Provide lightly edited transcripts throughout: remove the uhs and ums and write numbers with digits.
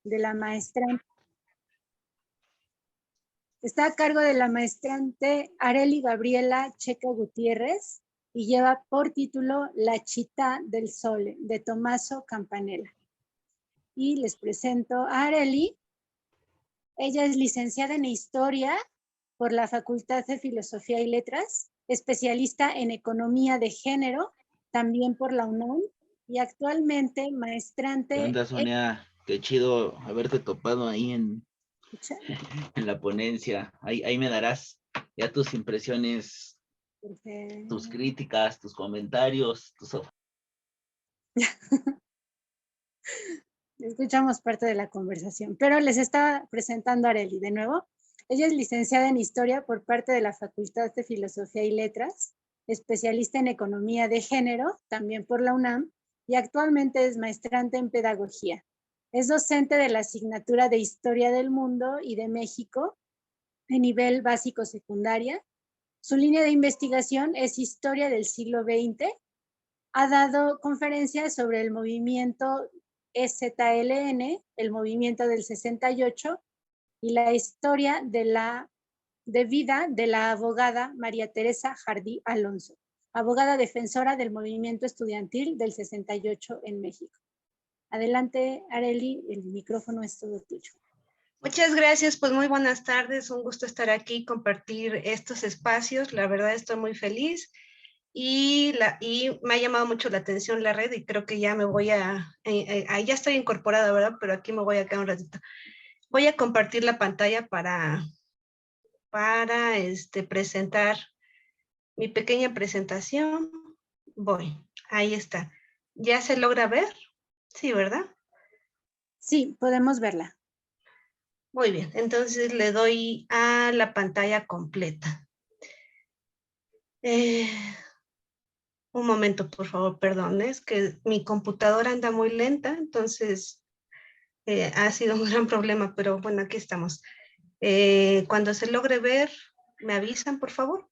de la maestrante. Está a cargo de la maestrante Arely Gabriela Checa Gutiérrez y lleva por título La Città del Sole, de Tommaso Campanella. Y les presento a Arely. Ella es licenciada en Historia por la Facultad de Filosofía y Letras, especialista en Economía de Género, también por la UNAM, y actualmente maestrante... ¿Qué onda, Sonia? Qué chido haberte topado ahí en la ponencia. Ahí me darás ya tus impresiones, tus críticas, tus comentarios, Escuchamos parte de la conversación, pero les está presentando a Arely de nuevo. Ella es licenciada en Historia por parte de la Facultad de Filosofía y Letras, especialista en Economía de Género, también por la UNAM, y actualmente es maestrante en Pedagogía. Es docente de la asignatura de Historia del Mundo y de México en nivel básico secundaria. Su línea de investigación es Historia del siglo XX. Ha dado conferencias sobre el movimiento EZLN, el movimiento del 68, y la historia de vida de la abogada María Teresa Jardí Alonso, abogada defensora del movimiento estudiantil del 68 en México. Adelante, Arely, el micrófono es todo tuyo. Muchas gracias, pues muy buenas tardes, un gusto estar aquí, compartir estos espacios, la verdad estoy muy feliz y me ha llamado mucho la atención la red y creo que ya me voy ya estoy incorporada, ¿verdad? Pero aquí me voy a quedar un ratito. Voy a compartir la pantalla para presentar mi pequeña presentación. Ahí está. ¿Ya se logra ver? Sí, ¿verdad? Sí, podemos verla. Muy bien, entonces le doy a la pantalla completa. Un momento, por favor, perdón, es que mi computadora anda muy lenta, entonces ha sido un gran problema, pero bueno, aquí estamos. Cuando se logre ver, ¿me avisan, por favor?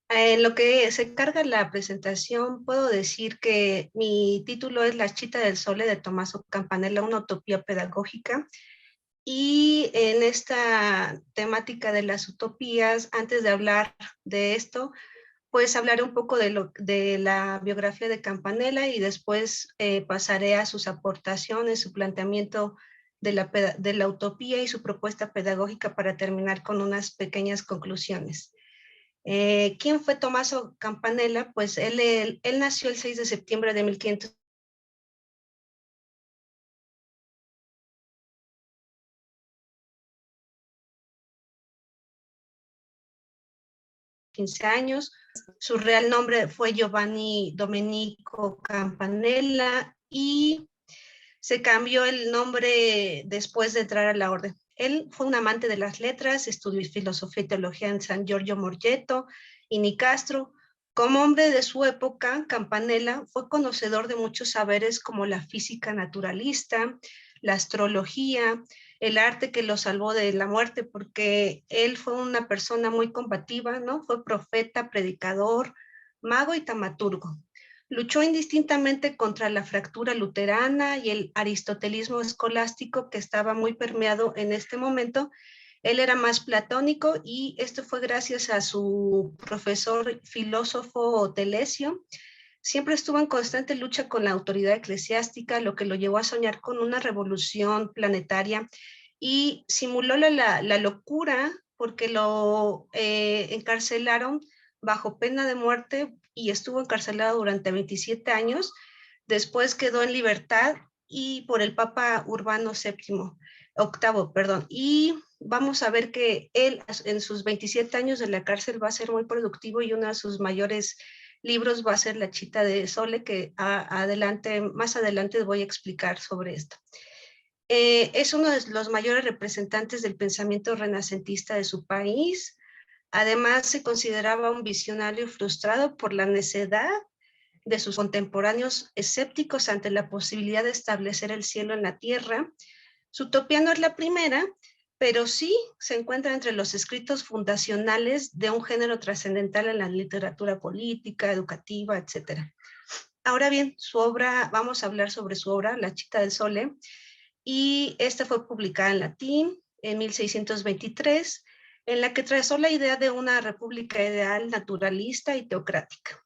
En lo que se carga la presentación, puedo decir que mi título es La Città del Sole de Tommaso Campanella, una utopía pedagógica. Y en esta temática de las utopías, antes de hablar de esto, pues hablaré un poco de la biografía de Campanella y después pasaré a sus aportaciones, su planteamiento de la utopía y su propuesta pedagógica para terminar con unas pequeñas conclusiones. ¿Quién fue Tommaso Campanella? Pues él nació el 6 de septiembre de 1500. 15 años. Su real nombre fue Giovanni Domenico Campanella y se cambió el nombre después de entrar a la orden. Él fue un amante de las letras, estudió filosofía y teología en San Giorgio Morgetto y Nicastro. Como hombre de su época, Campanella fue conocedor de muchos saberes como la física naturalista, la astrología, el arte que lo salvó de la muerte, porque él fue una persona muy combativa, ¿no? Fue profeta, predicador, mago y taumaturgo. Luchó indistintamente contra la fractura luterana y el aristotelismo escolástico que estaba muy permeado en este momento. Él era más platónico y esto fue gracias a su profesor filósofo Telesio. Siempre estuvo en constante lucha con la autoridad eclesiástica, lo que lo llevó a soñar con una revolución planetaria y simuló la locura porque lo encarcelaron bajo pena de muerte y estuvo encarcelado durante 27 años. Después quedó en libertad y por el Papa Urbano VIII, perdón. Y vamos a ver que él en sus 27 años de la cárcel va a ser muy productivo y uno de sus mayores libros va a ser La Città del Sole, que más adelante voy a explicar sobre esto. Es uno de los mayores representantes del pensamiento renacentista de su país. Además, se consideraba un visionario frustrado por la necedad de sus contemporáneos escépticos ante la posibilidad de establecer el cielo en la tierra. Su utopía no es la primera, pero sí se encuentra entre los escritos fundacionales de un género trascendental en la literatura política, educativa, etc. Ahora bien, su obra, vamos a hablar sobre su obra, La Città del Sole. y esta fue publicada en latín en 1623, en la que trazó la idea de una república ideal, naturalista y teocrática.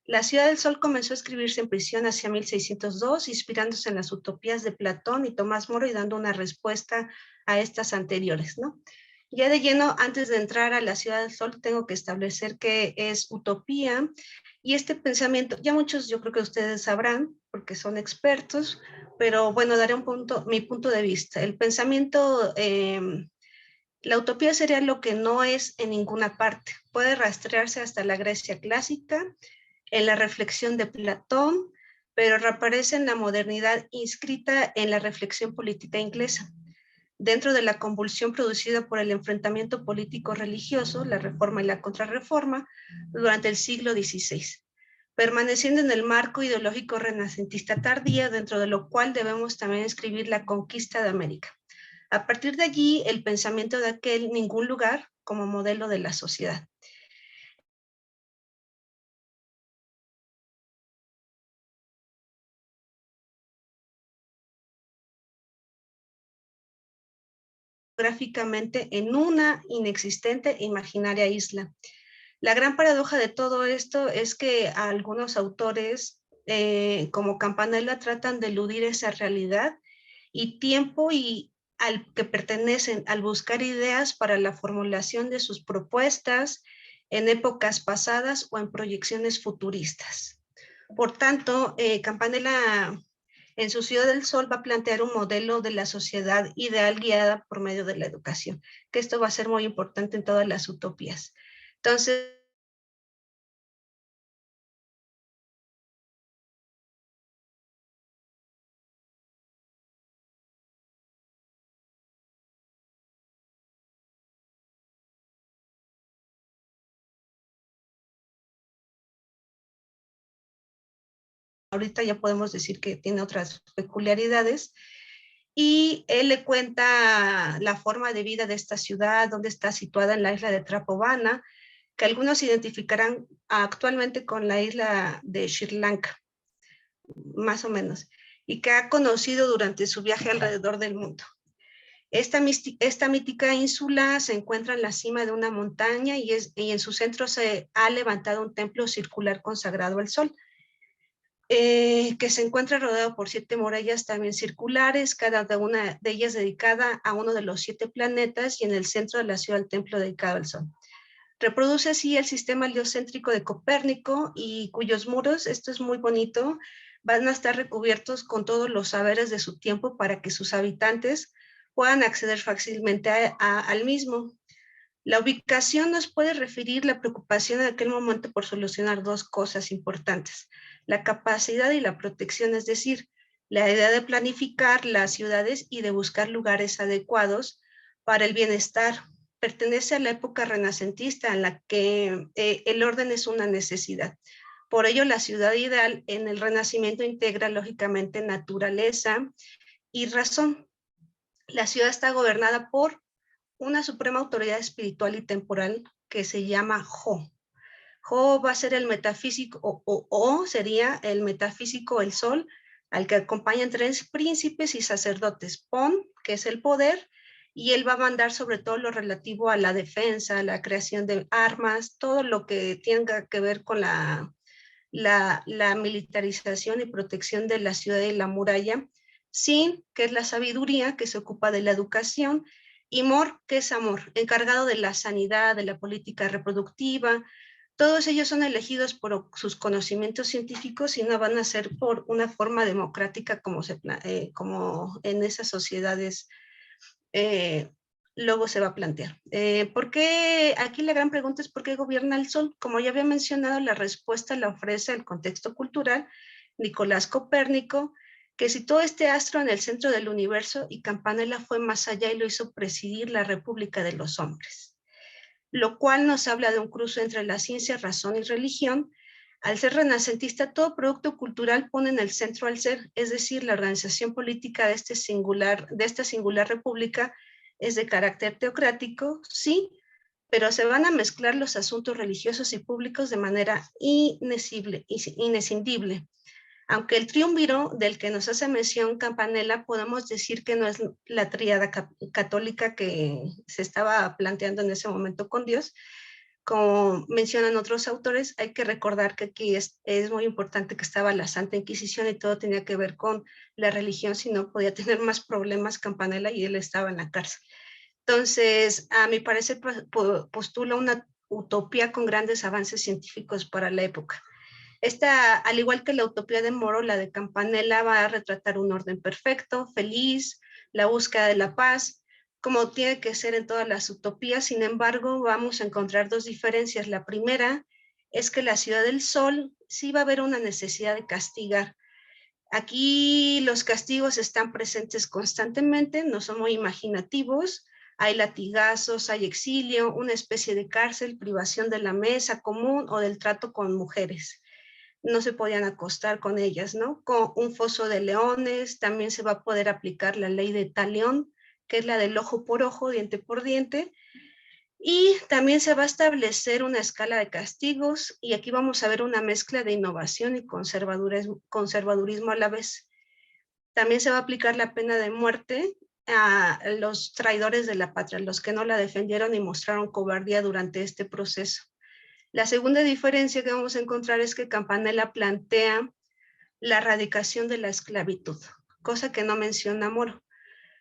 La Ciudad del Sol comenzó a escribirse en prisión hacia 1602, inspirándose en las utopías de Platón y Tomás Moro y dando una respuesta a estas anteriores, ¿no? Ya de lleno, antes de entrar a la Ciudad del Sol, tengo que establecer qué es utopía y este pensamiento, ya muchos yo creo que ustedes sabrán, porque son expertos, pero bueno, daré mi punto de vista. El pensamiento, la utopía sería lo que no es en ninguna parte. Puede rastrearse hasta la Grecia clásica, en la reflexión de Platón, pero reaparece en la modernidad inscrita en la reflexión política inglesa. Dentro de la convulsión producida por el enfrentamiento político-religioso, la reforma y la contrarreforma, durante el siglo XVI, permaneciendo en el marco ideológico renacentista tardía, dentro de lo cual debemos también escribir la conquista de América. A partir de allí, el pensamiento de aquel ningún lugar como modelo de la sociedad. Gráficamente en una inexistente e imaginaria isla. La gran paradoja de todo esto es que algunos autores, como Campanella, tratan de eludir esa realidad y tiempo y al que pertenecen al buscar ideas para la formulación de sus propuestas en épocas pasadas o en proyecciones futuristas. Por tanto, Campanella en su Ciudad del Sol va a plantear un modelo de la sociedad ideal guiada por medio de la educación, que esto va a ser muy importante en todas las utopías. Entonces, ahorita ya podemos decir que tiene otras peculiaridades, y él le cuenta la forma de vida de esta ciudad, donde está situada en la isla de Trapobana, que algunos identificarán actualmente con la isla de Sri Lanka, más o menos, y que ha conocido durante su viaje alrededor del mundo. Esta mítica ínsula se encuentra en la cima de una montaña y en su centro se ha levantado un templo circular consagrado al sol, que se encuentra rodeado por 7 murallas también circulares, cada una de ellas dedicada a uno de los 7 planetas, y en el centro de la ciudad el templo dedicado al sol. Reproduce así el sistema heliocéntrico de Copérnico, y cuyos muros, esto es muy bonito, van a estar recubiertos con todos los saberes de su tiempo para que sus habitantes puedan acceder fácilmente al mismo. La ubicación nos puede referir la preocupación en aquel momento por solucionar 2 cosas importantes: la capacidad y la protección, es decir, la idea de planificar las ciudades y de buscar lugares adecuados para el bienestar. Pertenece a la época renacentista en la que el orden es una necesidad. Por ello, la ciudad ideal en el Renacimiento integra lógicamente naturaleza y razón. La ciudad está gobernada por una suprema autoridad espiritual y temporal que se llama Jo. Jo va a ser el metafísico, o sería el metafísico, el sol, al que acompañan 3 príncipes y sacerdotes. Pon, que es el poder, y él va a mandar sobre todo lo relativo a la defensa, la creación de armas, todo lo que tenga que ver con la militarización y protección de la ciudad y la muralla. Sin, que es la sabiduría, que se ocupa de la educación, y Mor, que es amor, encargado de la sanidad, de la política reproductiva. Todos ellos son elegidos por sus conocimientos científicos y no van a ser por una forma democrática como en esas sociedades luego se va a plantear. ¿Por qué? Aquí la gran pregunta es: ¿por qué gobierna el Sol? Como ya había mencionado, la respuesta la ofrece el contexto cultural Nicolás Copérnico, que situó este astro en el centro del universo, y Campanella fue más allá y lo hizo presidir la República de los Hombres, lo cual nos habla de un cruce entre la ciencia, razón y religión. Al ser renacentista, todo producto cultural pone en el centro al ser, es decir, la organización política de esta singular república es de carácter teocrático, sí, pero se van a mezclar los asuntos religiosos y públicos de manera inescindible. Aunque el triunviro del que nos hace mención Campanella, podemos decir que no es la tríada católica que se estaba planteando en ese momento con Dios. Como mencionan otros autores, hay que recordar que aquí es muy importante que estaba la Santa Inquisición y todo tenía que ver con la religión, si no podía tener más problemas Campanella y él estaba en la cárcel. Entonces, a mi parecer, postula una utopía con grandes avances científicos para la época. Esta, al igual que la utopía de Moro, la de Campanella va a retratar un orden perfecto, feliz, la búsqueda de la paz, como tiene que ser en todas las utopías. Sin embargo, vamos a encontrar dos diferencias. La primera es que la Ciudad del Sol sí va a haber una necesidad de castigar. Aquí los castigos están presentes constantemente, no son muy imaginativos. Hay latigazos, hay exilio, una especie de cárcel, privación de la mesa común o del trato con mujeres. No se podían acostar con ellas, ¿no? Con un foso de leones, también se va a poder aplicar la ley de talión, que es la del ojo por ojo, diente por diente, y también se va a establecer una escala de castigos, y aquí vamos a ver una mezcla de innovación y conservadurismo a la vez. También se va a aplicar la pena de muerte a los traidores de la patria, los que no la defendieron y mostraron cobardía durante este proceso. La segunda diferencia que vamos a encontrar es que Campanella plantea la erradicación de la esclavitud, cosa que no menciona Moro,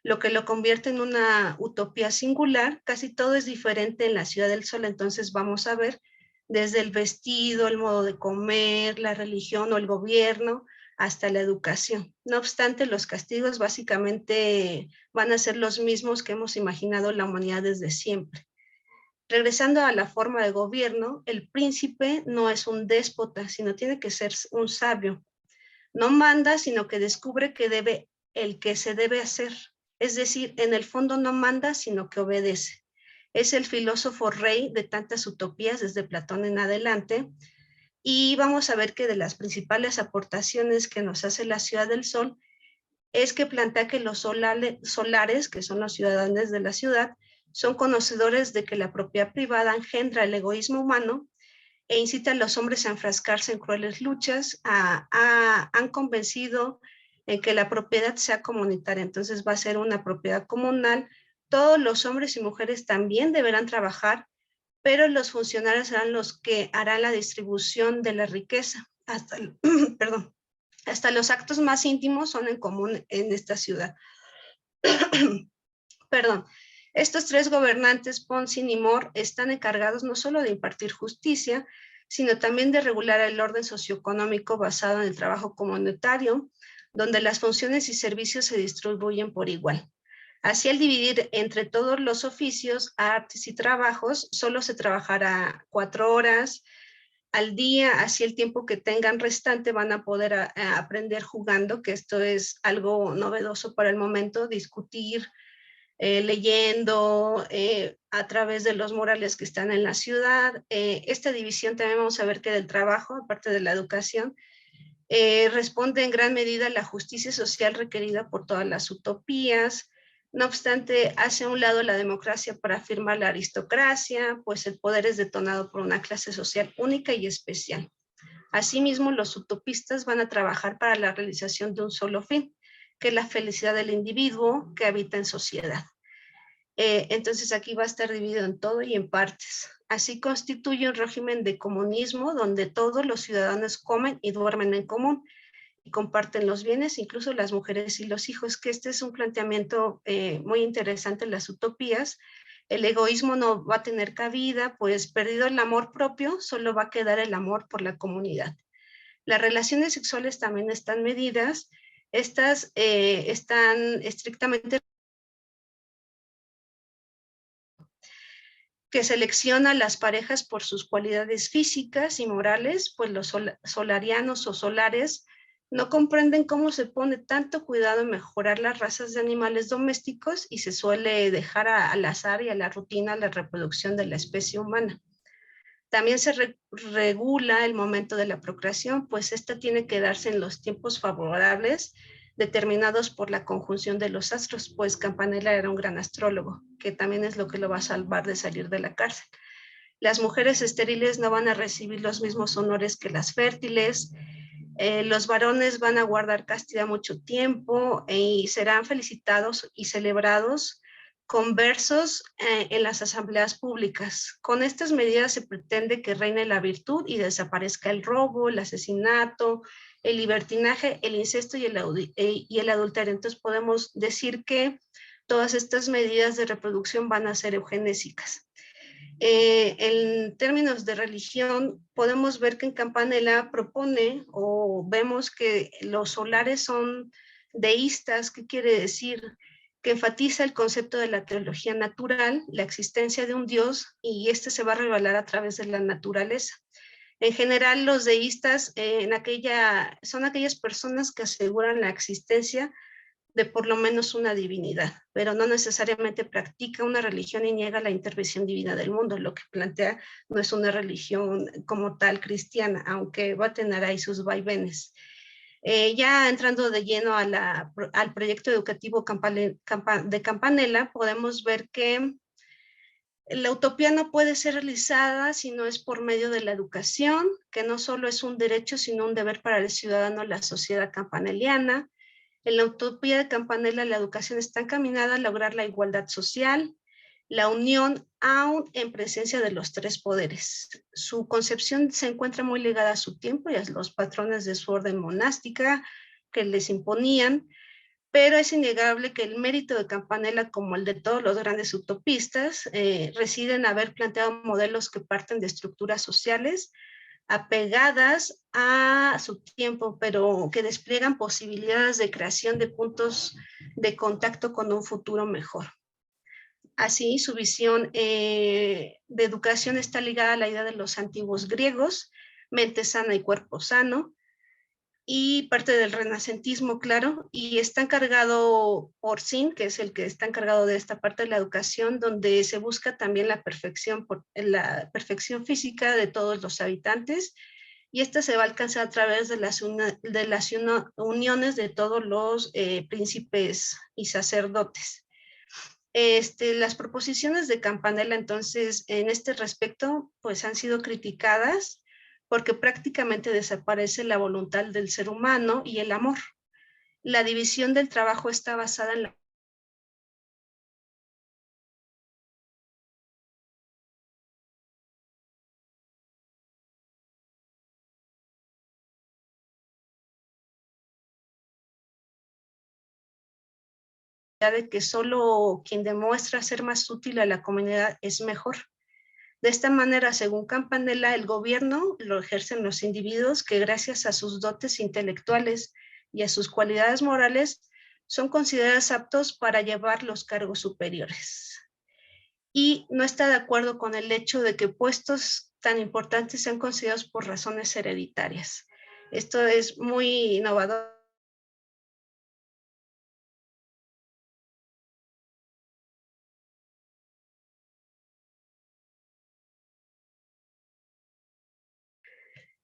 lo que lo convierte en una utopía singular. Casi todo es diferente en la Ciudad del Sol, entonces vamos a ver desde el vestido, el modo de comer, la religión o el gobierno, hasta la educación. No obstante, los castigos básicamente van a ser los mismos que hemos imaginado la humanidad desde siempre. Regresando a la forma de gobierno, el príncipe no es un déspota, sino tiene que ser un sabio. No manda, sino que descubre el que se debe hacer. Es decir, en el fondo no manda, sino que obedece. Es el filósofo rey de tantas utopías desde Platón en adelante. Y vamos a ver que de las principales aportaciones que nos hace la Ciudad del Sol es que plantea que los solares, que son los ciudadanos de la ciudad, son conocedores de que la propiedad privada engendra el egoísmo humano e incita a los hombres a enfrascarse en crueles luchas. Han convencido en que la propiedad sea comunitaria, entonces va a ser una propiedad comunal. Todos los hombres y mujeres también deberán trabajar, pero los funcionarios serán los que harán la distribución de la riqueza. Hasta los actos más íntimos son en común en esta ciudad. Estos tres gobernantes, Ponsin y Mor, están encargados no solo de impartir justicia, sino también de regular el orden socioeconómico basado en el trabajo comunitario, donde las funciones y servicios se distribuyen por igual. Así, al dividir entre todos los oficios, artes y trabajos, solo se trabajará 4 horas al día. Así el tiempo que tengan restante van a poder aprender jugando, que esto es algo novedoso para el momento, discutir, leyendo a través de los murales que están en la ciudad. Esta división también vamos a ver que del trabajo, aparte de la educación, responde en gran medida a la justicia social requerida por todas las utopías. No obstante, hace a un lado la democracia para afirmar la aristocracia, pues el poder es detonado por una clase social única y especial. Asimismo, los utopistas van a trabajar para la realización de un solo fin, que es la felicidad del individuo que habita en sociedad. Entonces aquí va a estar dividido en todo y en partes. Así constituye un régimen de comunismo donde todos los ciudadanos comen y duermen en común y comparten los bienes, incluso las mujeres y los hijos, que este es un planteamiento muy interesante en las utopías. El egoísmo no va a tener cabida, pues perdido el amor propio, solo va a quedar el amor por la comunidad. Las relaciones sexuales también están medidas. Estas están estrictamente que selecciona las parejas por sus cualidades físicas y morales, pues los solarianos o solares no comprenden cómo se pone tanto cuidado en mejorar las razas de animales domésticos y se suele dejar al azar y a la rutina la reproducción de la especie humana. También se regula el momento de la procreación, pues esta tiene que darse en los tiempos favorables determinados por la conjunción de los astros, pues Campanella era un gran astrólogo, que también es lo que lo va a salvar de salir de la cárcel. Las mujeres estériles no van a recibir los mismos honores que las fértiles. Los varones van a guardar castidad mucho tiempo y serán felicitados y celebrados con versos en las asambleas públicas. Con estas medidas se pretende que reine la virtud y desaparezca el robo, el asesinato, el libertinaje, el incesto y el adulterio. Entonces podemos decir que todas estas medidas de reproducción van a ser eugenésicas. En términos de religión, podemos ver que en Campanella propone o vemos que los solares son deístas. ¿Qué quiere decir? Que enfatiza el concepto de la teología natural, la existencia de un Dios, y este se va a revelar a través de la naturaleza. En general, los deístas son aquellas personas que aseguran la existencia de por lo menos una divinidad, pero no necesariamente practica una religión y niega la intervención divina del mundo. Lo que plantea no es una religión como tal cristiana, aunque va a tener ahí sus vaivenes. Ya entrando de lleno al proyecto educativo de Campanella, podemos ver que la utopía no puede ser realizada si no es por medio de la educación, que no solo es un derecho, sino un deber para el ciudadano de la sociedad campanelliana. En la utopía de Campanella, la educación está encaminada a lograr la igualdad social, la unión aún en presencia de los tres poderes. Su concepción se encuentra muy ligada a su tiempo y a los patrones de su orden monástica que les imponían, pero es innegable que el mérito de Campanella, como el de todos los grandes utopistas, reside en haber planteado modelos que parten de estructuras sociales apegadas a su tiempo, pero que despliegan posibilidades de creación de puntos de contacto con un futuro mejor. Así, su visión de educación está ligada a la idea de los antiguos griegos, mente sana y cuerpo sano, y parte del renacentismo, claro, y está encargado por Sin, que es el que está encargado de esta parte de la educación, donde se busca también la perfección física de todos los habitantes, y esta se va a alcanzar a través de las uniones de todos los príncipes y sacerdotes. Las proposiciones de Campanella, entonces, en este respecto, pues han sido criticadas porque prácticamente desaparece la voluntad del ser humano y el amor. La división del trabajo está basada en de que solo quien demuestra ser más útil a la comunidad es mejor. De esta manera, según Campanella, el gobierno lo ejercen los individuos que gracias a sus dotes intelectuales y a sus cualidades morales son considerados aptos para llevar los cargos superiores. Y no está de acuerdo con el hecho de que puestos tan importantes sean considerados por razones hereditarias. Esto es muy innovador.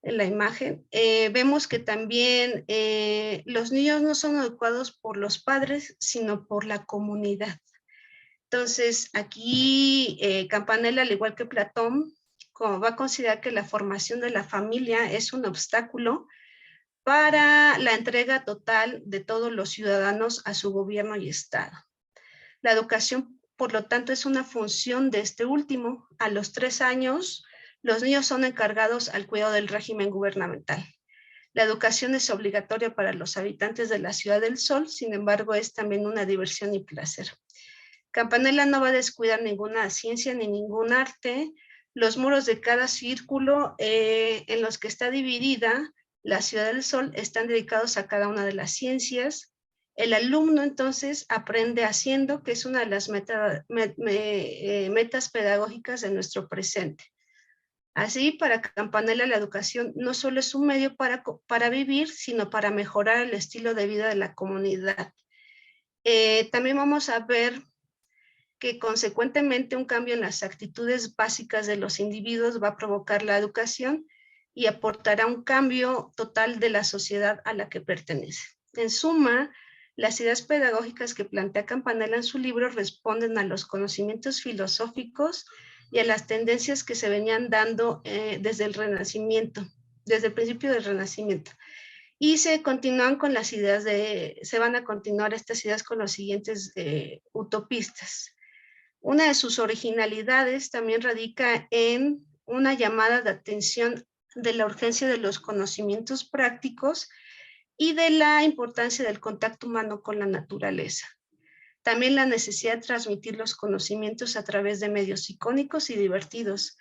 En la imagen, vemos que también los niños no son educados por los padres, sino por la comunidad. Entonces, aquí Campanella, al igual que Platón, va a considerar que la formación de la familia es un obstáculo para la entrega total de todos los ciudadanos a su gobierno y Estado. La educación, por lo tanto, es una función de este último. A los 3 años, los niños son encargados al cuidado del régimen gubernamental. La educación es obligatoria para los habitantes de la Ciudad del Sol, sin embargo, es también una diversión y placer. Campanella no va a descuidar ninguna ciencia ni ningún arte. Los muros de cada círculo en los que está dividida la Ciudad del Sol están dedicados a cada una de las ciencias. El alumno entonces aprende haciendo, que es una de las metas pedagógicas de nuestro presente. Así, para Campanella, la educación no solo es un medio para vivir, sino para mejorar el estilo de vida de la comunidad. También vamos a ver que consecuentemente un cambio en las actitudes básicas de los individuos va a provocar la educación y aportará un cambio total de la sociedad a la que pertenece. En suma, las ideas pedagógicas que plantea Campanella en su libro responden a los conocimientos filosóficos y a las tendencias que se venían dando desde el Renacimiento, desde el principio del Renacimiento. Y se continúan con las ideas se van a continuar estas ideas con los siguientes utopistas. Una de sus originalidades también radica en una llamada de atención de la urgencia de los conocimientos prácticos y de la importancia del contacto humano con la naturaleza. También la necesidad de transmitir los conocimientos a través de medios icónicos y divertidos,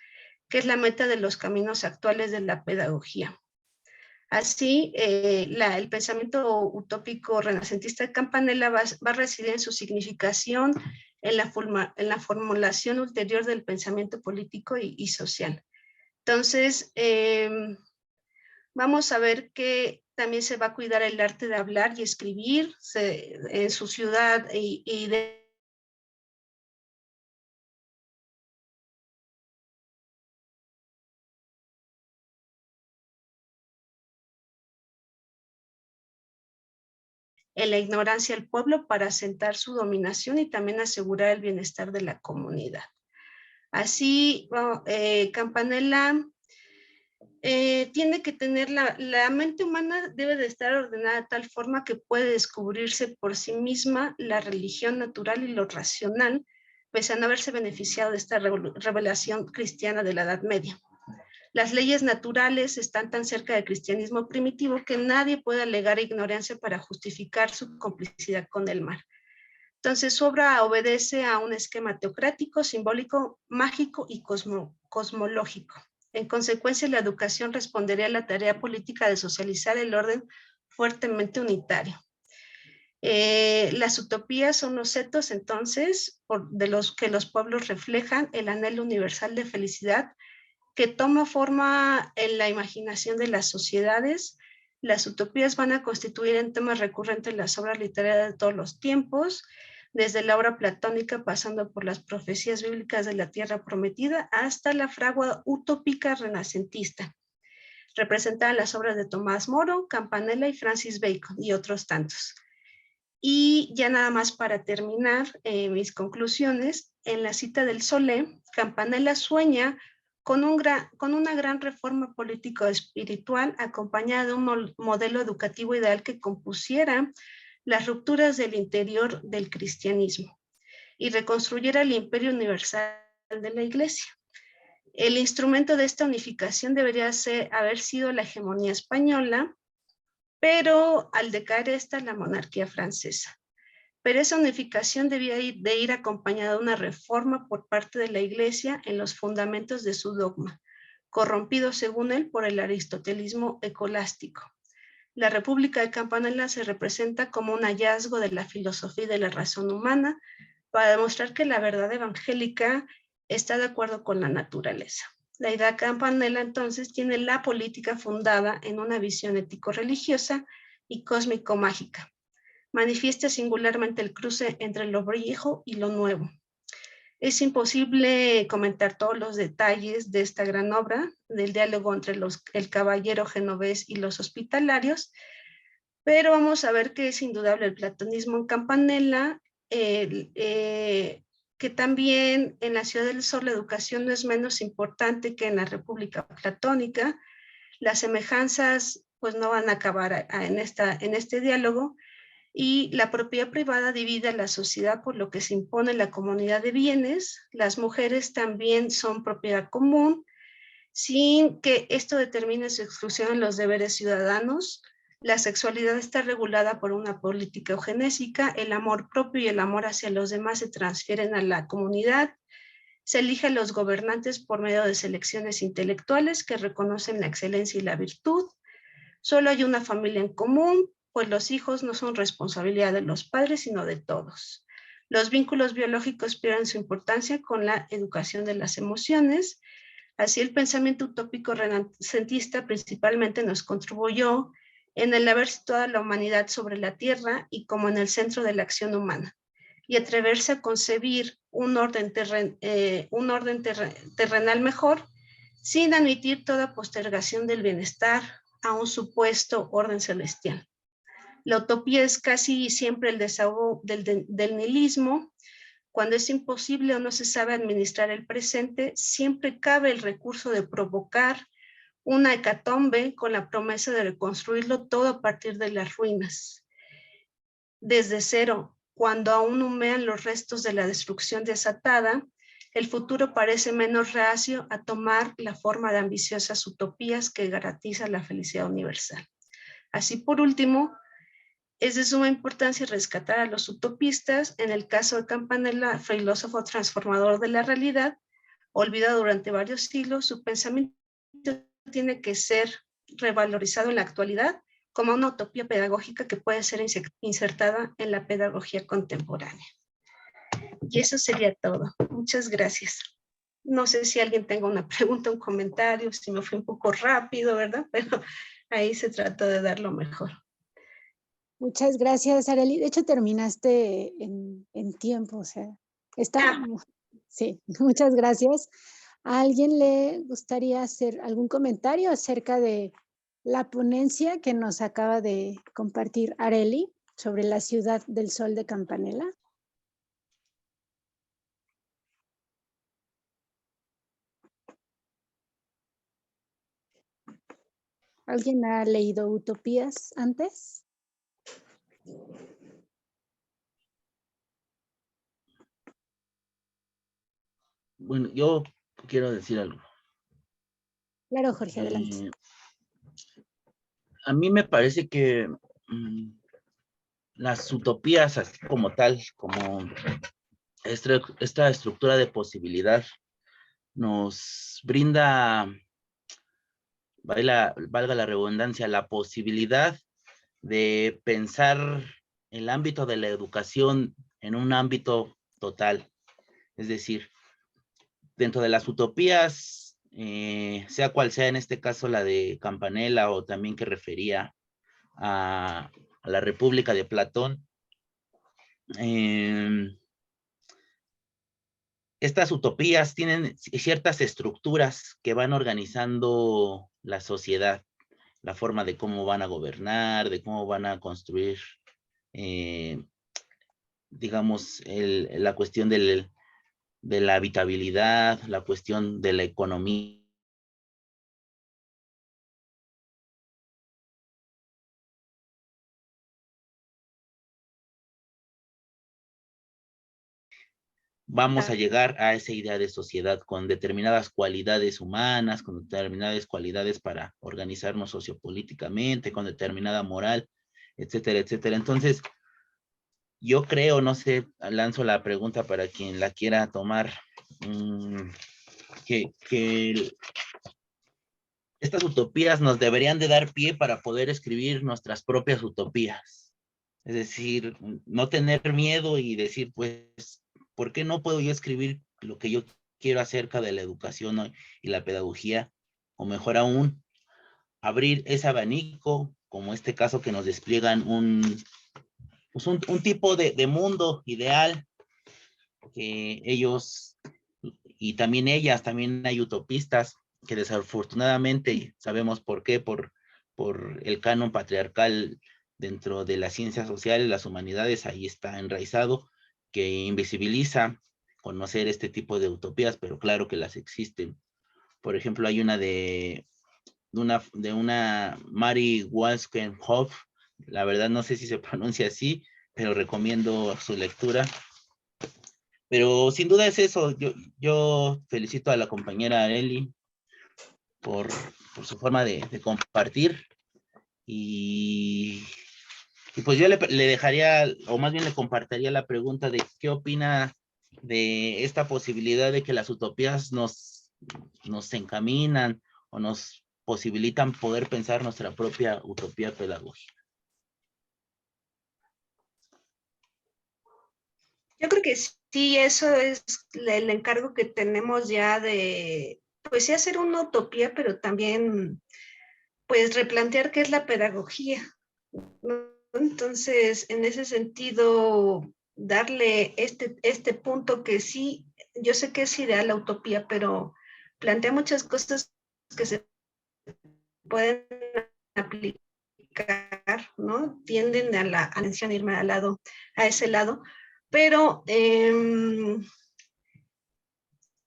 que es la meta de los caminos actuales de la pedagogía. Así, el pensamiento utópico renacentista de Campanella va a residir en su significación, en la formulación ulterior del pensamiento político y social. Entonces, vamos a ver que también se va a cuidar el arte de hablar y escribir en su ciudad y de en la ignorancia del pueblo para asentar su dominación y también asegurar el bienestar de la comunidad. Así, Campanella tiene que tener la mente humana debe de estar ordenada de tal forma que puede descubrirse por sí misma la religión natural y lo racional, pese a no haberse beneficiado de esta revelación cristiana de la Edad Media. Las leyes naturales están tan cerca del cristianismo primitivo que nadie puede alegar ignorancia para justificar su complicidad con el mal. Entonces, su obra obedece a un esquema teocrático, simbólico, mágico y cosmológico. En consecuencia, la educación respondería a la tarea política de socializar el orden fuertemente unitario. Las utopías son los setos, entonces, de los que los pueblos reflejan el anhelo universal de felicidad que toma forma en la imaginación de las sociedades. Las utopías van a constituir un tema recurrente en las obras literarias de todos los tiempos, desde la obra platónica, pasando por las profecías bíblicas de la tierra prometida, hasta la fragua utópica renacentista, representada en las obras de Tomás Moro, Campanella y Francis Bacon, y otros tantos. Y ya nada más para terminar mis conclusiones, en la cita del Solé, Campanella sueña con una gran reforma político-espiritual acompañada de un modelo educativo ideal que compusiera las rupturas del interior del cristianismo y reconstruyera el imperio universal de la Iglesia. El instrumento de esta unificación debería haber sido la hegemonía española, pero al decaer esta, la monarquía francesa. Pero esa unificación debía ir acompañada de una reforma por parte de la Iglesia en los fundamentos de su dogma, corrompido según él por el aristotelismo escolástico. La República de Campanella se representa como un hallazgo de la filosofía y de la razón humana para demostrar que la verdad evangélica está de acuerdo con la naturaleza. La idea Campanella entonces tiene la política fundada en una visión ético-religiosa y cósmico-mágica. Manifiesta singularmente el cruce entre lo viejo y lo nuevo. Es imposible comentar todos los detalles de esta gran obra, del diálogo entre el caballero genovés y los hospitalarios, pero vamos a ver que es indudable el platonismo en Campanella, que también en la Ciudad del Sol la educación no es menos importante que en la República Platónica. Las semejanzas pues no van a acabar en este diálogo, y la propiedad privada divide a la sociedad por lo que se impone la comunidad de bienes. Las mujeres también son propiedad común, sin que esto determine su exclusión en los deberes ciudadanos. La sexualidad está regulada por una política eugenésica, el amor propio y el amor hacia los demás se transfieren a la comunidad. Se elige a los gobernantes por medio de selecciones intelectuales que reconocen la excelencia y la virtud. Solo hay una familia en común, pues los hijos no son responsabilidad de los padres, sino de todos. Los vínculos biológicos pierden su importancia con la educación de las emociones. Así el pensamiento utópico renacentista principalmente nos contribuyó en el haber situado a la humanidad sobre la tierra y como en el centro de la acción humana, y atreverse a concebir un orden terrenal mejor, sin admitir toda postergación del bienestar a un supuesto orden celestial. La utopía es casi siempre el desahogo del nihilismo. Cuando es imposible o no se sabe administrar el presente, siempre cabe el recurso de provocar una hecatombe con la promesa de reconstruirlo todo a partir de las ruinas. Desde cero, cuando aún humean los restos de la destrucción desatada, el futuro parece menos reacio a tomar la forma de ambiciosas utopías que garantizan la felicidad universal. Así, por último, es de suma importancia rescatar a los utopistas. En el caso de Campanella, filósofo transformador de la realidad, olvidado durante varios siglos, su pensamiento tiene que ser revalorizado en la actualidad como una utopía pedagógica que puede ser insertada en la pedagogía contemporánea. Y eso sería todo. Muchas gracias. No sé si alguien tenga una pregunta, un comentario, si me fui un poco rápido, ¿verdad? Pero ahí se trató de dar lo mejor. Muchas gracias, Arely. De hecho, terminaste en tiempo, o sea, está... Sí, muchas gracias. ¿A alguien le gustaría hacer algún comentario acerca de la ponencia que nos acaba de compartir Arely sobre la ciudad del sol de Campanella? ¿Alguien ha leído Utopías antes? Bueno, yo quiero decir algo. Claro, Jorge, adelante. A mí me parece que las utopías, así como tal, como esta estructura de posibilidad, nos brinda, valga la redundancia, la posibilidad de pensar el ámbito de la educación en un ámbito total. Es decir, dentro de las utopías, sea cual sea en este caso la de Campanella o también que refería a la República de Platón, estas utopías tienen ciertas estructuras que van organizando la sociedad, la forma de cómo van a gobernar, de cómo van a construir, digamos, la cuestión de la habitabilidad, la cuestión de la economía. Vamos a llegar a esa idea de sociedad con determinadas cualidades humanas, con determinadas cualidades para organizarnos sociopolíticamente, con determinada moral, etcétera, etcétera. Entonces, yo creo, no sé, lanzo la pregunta para quien la quiera tomar, que estas utopías nos deberían de dar pie para poder escribir nuestras propias utopías. Es decir, no tener miedo y decir, pues, ¿por qué no puedo yo escribir lo que yo quiero acerca de la educación y la pedagogía? O mejor aún, abrir ese abanico, como este caso que nos despliegan un tipo de mundo ideal que ellos y también ellas, también hay utopistas que desafortunadamente sabemos por qué, por el canon patriarcal dentro de las ciencias sociales, las humanidades, ahí está enraizado, que invisibiliza conocer este tipo de utopías, pero claro que las existen. Por ejemplo, hay una de una Mary Wollstonecraft, la verdad no sé si se pronuncia así, pero recomiendo su lectura. Pero sin duda es eso. Yo felicito a la compañera Arely por su forma de compartir y pues yo le dejaría, o más bien le compartiría la pregunta de qué opina de esta posibilidad de que las utopías nos encaminan o nos posibilitan poder pensar nuestra propia utopía pedagógica. Yo creo que sí, eso es el encargo que tenemos ya de, pues sí, hacer una utopía, pero también, pues, replantear qué es la pedagogía, ¿no? Entonces, en ese sentido, darle este punto que sí, yo sé que es ideal la utopía, pero plantea muchas cosas que se pueden aplicar, ¿no? Tienden a la atención irme a ese lado, pero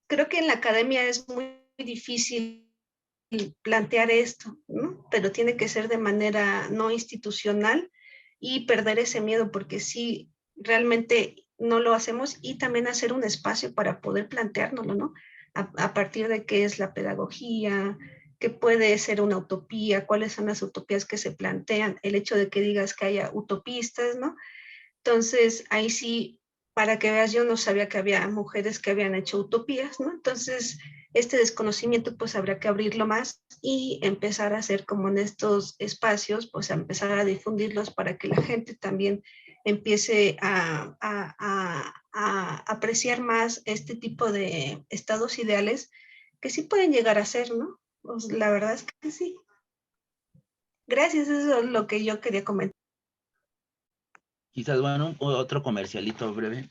creo que en la academia es muy difícil plantear esto, ¿no? Pero tiene que ser de manera no institucional y perder ese miedo, porque sí, realmente no lo hacemos, y también hacer un espacio para poder planteárnoslo, ¿no? A partir de qué es la pedagogía, qué puede ser una utopía, cuáles son las utopías que se plantean, el hecho de que digas que haya utopistas, ¿no? Entonces, ahí sí, para que veas, yo no sabía que había mujeres que habían hecho utopías, ¿no? Entonces, este desconocimiento, pues habrá que abrirlo más y empezar a hacer como en estos espacios, pues a empezar a difundirlos para que la gente también empiece a apreciar más este tipo de estados ideales que sí pueden llegar a ser, ¿no? Pues la verdad es que sí. Gracias, eso es lo que yo quería comentar. Quizás, bueno, otro comercialito breve,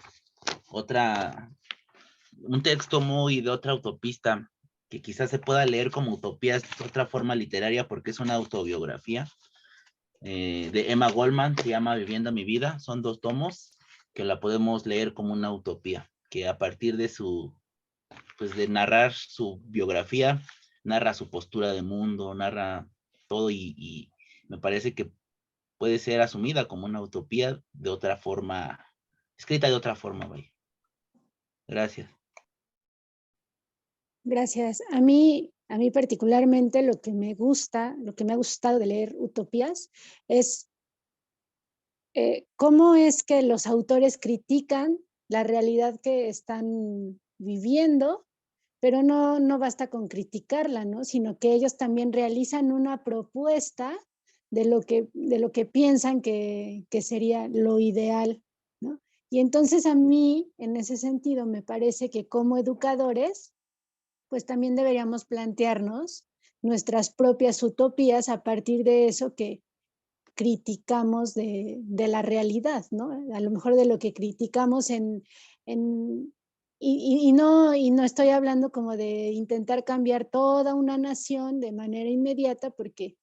un texto muy de otra utopista que quizás se pueda leer como utopía, es otra forma literaria porque es una autobiografía de Emma Goldman, se llama Viviendo mi vida, son 2 tomos que la podemos leer como una utopía, que a partir de pues de narrar su biografía, narra su postura de mundo, narra todo y me parece que puede ser asumida como una utopía de otra forma, escrita de otra forma, vaya. Gracias. Gracias. A mí particularmente lo que me ha gustado de leer utopías es cómo es que los autores critican la realidad que están viviendo, pero no basta con criticarla, ¿no? Sino que ellos también realizan una propuesta de lo que piensan que sería lo ideal, ¿no? Y entonces a mí, en ese sentido, me parece que como educadores, pues también deberíamos plantearnos nuestras propias utopías a partir de eso que criticamos de la realidad, ¿no? A lo mejor de lo que criticamos y no estoy hablando como de intentar cambiar toda una nación de manera inmediata, porque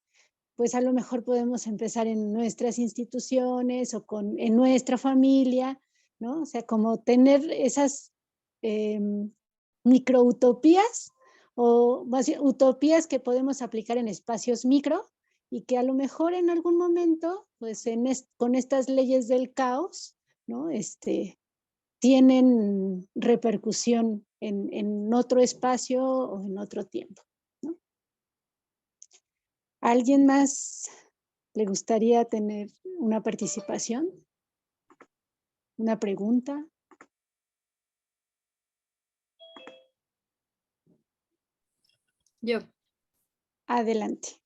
pues a lo mejor podemos empezar en nuestras instituciones o en nuestra familia, ¿no? O sea, como tener esas microutopías o más bien, utopías que podemos aplicar en espacios micro y que a lo mejor en algún momento, pues con estas leyes del caos, ¿no? Tienen repercusión en otro espacio o en otro tiempo, ¿no? ¿A alguien más le gustaría tener una participación? ¿Una pregunta? Yo. Adelante.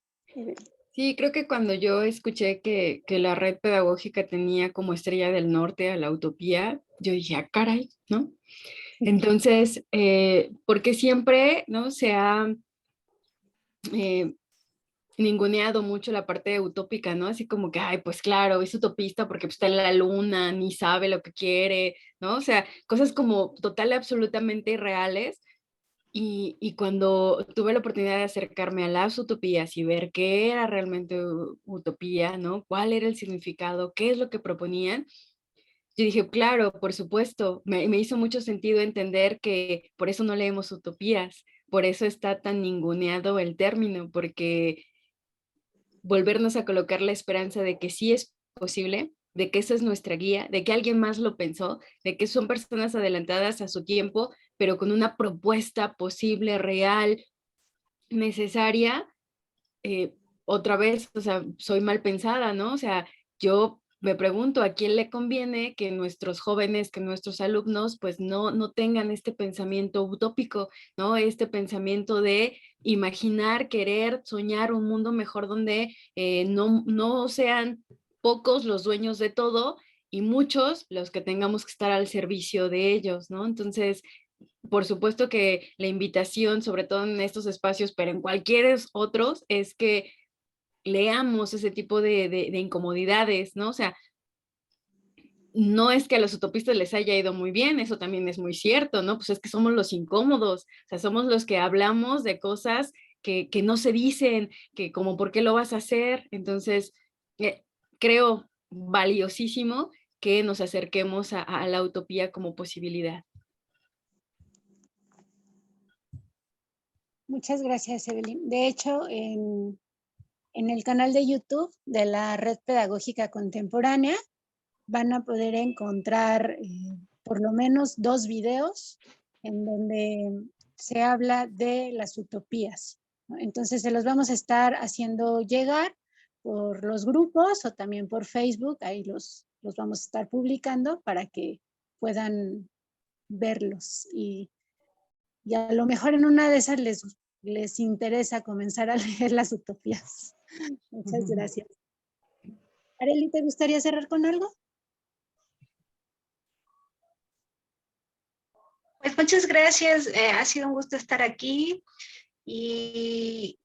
Sí, creo que cuando yo escuché que la red pedagógica tenía como estrella del norte a la utopía, yo dije, ah, caray, ¿no? Entonces, porque siempre, ¿no? Se ha ninguneado mucho la parte utópica, ¿no? Así como que, ay, pues claro, es utopista porque pues, está en la luna, ni sabe lo que quiere, ¿no? O sea, cosas como total, absolutamente irreales. Y cuando tuve la oportunidad de acercarme a las utopías y ver qué era realmente utopía, ¿no? ¿Cuál era el significado? ¿Qué es lo que proponían? Yo dije, claro, por supuesto, me hizo mucho sentido entender que por eso no leemos utopías, por eso está tan ninguneado el término, porque volvernos a colocar la esperanza de que sí es posible, de que esa es nuestra guía, de que alguien más lo pensó, de que son personas adelantadas a su tiempo, pero con una propuesta posible, real, necesaria, otra vez, o sea, soy mal pensada, ¿no? O sea, yo me pregunto a quién le conviene que nuestros jóvenes, que nuestros alumnos, pues no tengan este pensamiento utópico, ¿no? Este pensamiento de imaginar, querer, soñar un mundo mejor donde no sean pocos los dueños de todo y muchos los que tengamos que estar al servicio de ellos, ¿no? Entonces, por supuesto que la invitación, sobre todo en estos espacios, pero en cualquier otros, es que leamos ese tipo de incomodidades, ¿no? O sea, no es que a los utopistas les haya ido muy bien, eso también es muy cierto, ¿no? Pues es que somos los incómodos, o sea, somos los que hablamos de cosas que no se dicen, que como, ¿por qué lo vas a hacer? Entonces, creo valiosísimo que nos acerquemos a la utopía como posibilidad. Muchas gracias, Evelyn. De hecho, en el canal de YouTube de la Red Pedagógica Contemporánea van a poder encontrar por lo menos 2 videos en donde se habla de las utopías, ¿no? Entonces se los vamos a estar haciendo llegar por los grupos o también por Facebook, ahí los vamos a estar publicando para que puedan verlos y a lo mejor en una de esas les interesa comenzar a leer las utopías. Muchas gracias. Arely, ¿te gustaría cerrar con algo? Pues muchas gracias, ha sido un gusto estar aquí y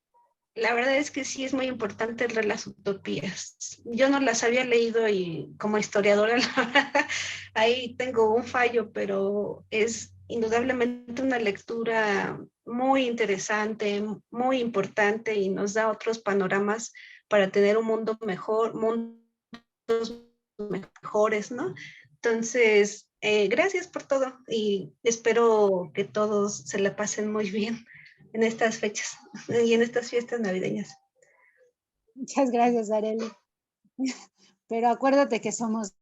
la verdad es que sí es muy importante el de las utopías. Yo no las había leído y como historiadora la verdad, ahí tengo un fallo, pero es indudablemente una lectura muy interesante, muy importante y nos da otros panoramas para tener un mundo mejor, mundos mejores, ¿no? Entonces, gracias por todo y espero que todos se la pasen muy bien en estas fechas y en estas fiestas navideñas. Muchas gracias, Arely. Pero acuérdate que somos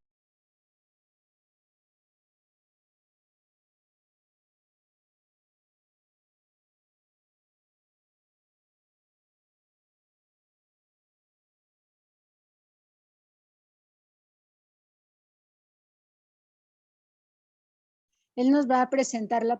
él nos va a presentar la